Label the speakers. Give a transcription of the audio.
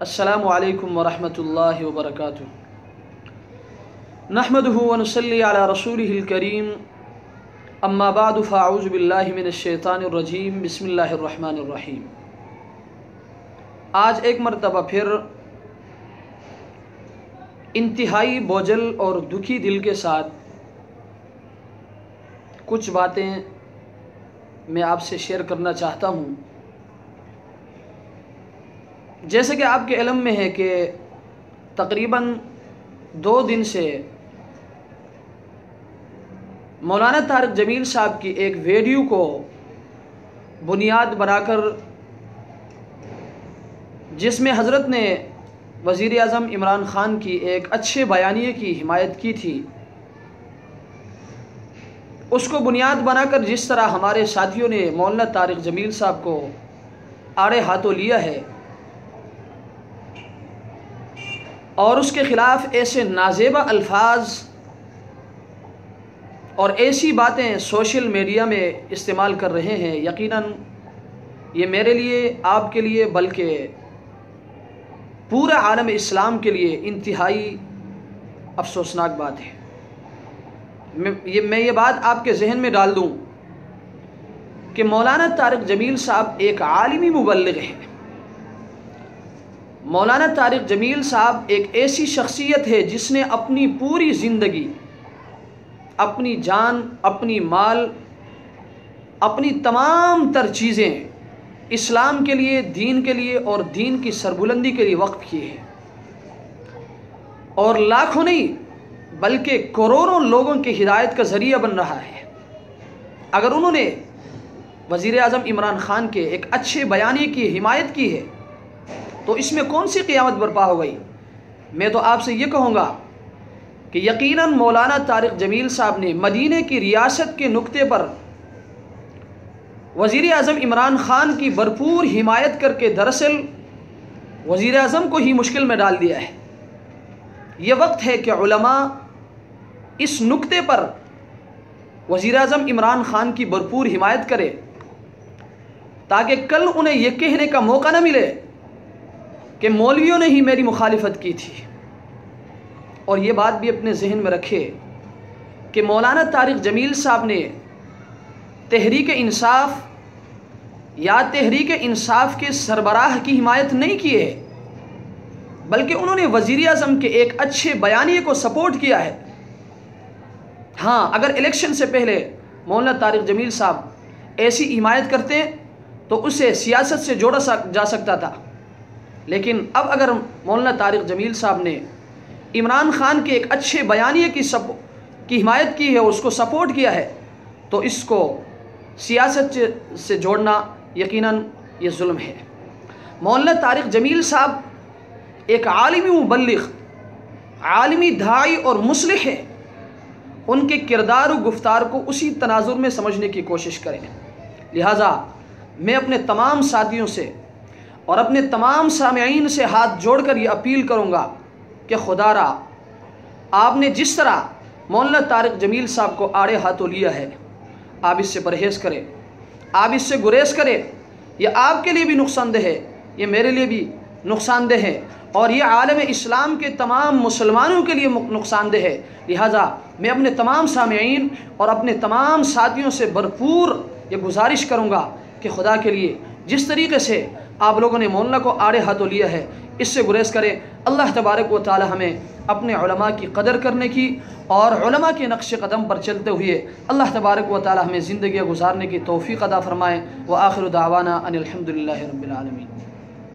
Speaker 1: السلام علیکم ورحمۃ اللہ وبرکاتہ۔ نحمدہ ونصلی علی رسولہ الکریم، اما بعد فاعوذ باللہ من الشیطان الرجیم، بسم اللہ الرحمن الرحیم۔ آج ایک مرتبہ پھر انتہائی بوجھل اور دکھی دل کے ساتھ کچھ باتیں میں آپ سے شیئر کرنا چاہتا ہوں۔ جیسے کہ آپ کے علم میں ہے کہ تقریباً 2 دن سے مولانا طارق جمیل صاحب کی ایک ویڈیو کو بنیاد بنا کر، جس میں حضرت نے وزیر اعظم عمران خان کی ایک اچھے بیانیے کی حمایت کی تھی، اس کو بنیاد بنا کر جس طرح ہمارے ساتھیوں نے مولانا طارق جمیل صاحب کو آڑے ہاتھوں لیا ہے اور اس کے خلاف ایسے نازیبہ الفاظ اور ایسی باتیں سوشل میڈیا میں استعمال کر رہے ہیں، یقیناً یہ میرے لیے، آپ کے لیے، بلکہ پورے عالم اسلام کے لیے انتہائی افسوسناک بات ہے۔ میں یہ بات آپ کے ذہن میں ڈال دوں کہ مولانا طارق جمیل صاحب ایک عالمی مبلغ ہیں۔ مولانا طارق جمیل صاحب ایک ایسی شخصیت ہے جس نے اپنی پوری زندگی، اپنی جان، اپنی مال، اپنی تمام تر چیزیں اسلام کے لیے، دین کے لیے اور دین کی سربلندی کے لیے وقف کی ہے، اور لاکھوں نہیں بلکہ کروڑوں لوگوں کی ہدایت کا ذریعہ بن رہا ہے۔ اگر انہوں نے وزیر اعظم عمران خان کے ایک اچھے بیانیے کی حمایت کی ہے تو اس میں کون سی قیامت برپا ہو گئی؟ میں تو آپ سے یہ کہوں گا کہ یقیناً مولانا طارق جمیل صاحب نے مدینہ کی ریاست کے نقطے پر وزیر اعظم عمران خان کی بھرپور حمایت کر کے دراصل وزیر اعظم کو ہی مشکل میں ڈال دیا ہے۔ یہ وقت ہے کہ علماء اس نقطے پر وزیر اعظم عمران خان کی بھرپور حمایت کرے، تاکہ کل انہیں یہ کہنے کا موقع نہ ملے کہ مولویوں نے ہی میری مخالفت کی تھی۔ اور یہ بات بھی اپنے ذہن میں رکھے کہ مولانا طارق جمیل صاحب نے تحریک انصاف یا تحریک انصاف کے سربراہ کی حمایت نہیں کی ہے، بلکہ انہوں نے وزیر اعظم کے ایک اچھے بیانیے کو سپورٹ کیا ہے۔ ہاں، اگر الیکشن سے پہلے مولانا طارق جمیل صاحب ایسی حمایت کرتے تو اسے سیاست سے جوڑا جا سکتا تھا، لیکن اب اگر مولانا طارق جمیل صاحب نے عمران خان کے ایک اچھے بیانیے کی حمایت کی ہے، اس کو سپورٹ کیا ہے، تو اس کو سیاست سے جوڑنا یقیناً یہ ظلم ہے۔ مولانا طارق جمیل صاحب ایک عالمی مبلغ، عالمی داعی اور مصلح ہے۔ ان کے کردار و گفتار کو اسی تناظر میں سمجھنے کی کوشش کریں۔ لہٰذا میں اپنے تمام ساتھیوں سے اور اپنے تمام سامعین سے ہاتھ جوڑ کر یہ اپیل کروں گا کہ خدا را، آپ نے جس طرح مولانا طارق جمیل صاحب کو آڑے ہاتھوں لیا ہے، آپ اس سے پرہیز کریں، آپ اس سے گریز کریں۔ یہ آپ کے لیے بھی نقصان دہ ہے، یہ میرے لیے بھی نقصان دہ ہے، اور یہ عالم اسلام کے تمام مسلمانوں کے لیے نقصان دہ ہے۔ لہٰذا میں اپنے تمام سامعین اور اپنے تمام ساتھیوں سے بھرپور یہ گزارش کروں گا کہ خدا کے لیے جس طریقے سے آپ لوگوں نے مولانا کو آڑے ہاتھوں لیا ہے، اس سے گریز کریں۔ اللہ تبارک و تعالی ہمیں اپنے علماء کی قدر کرنے کی اور علماء کے نقش قدم پر چلتے ہوئے اللہ تبارک و تعالی ہمیں زندگی گزارنے کی توفیق عطا فرمائے۔ وآخر دعوانا ان الحمد للہ رب العالمین۔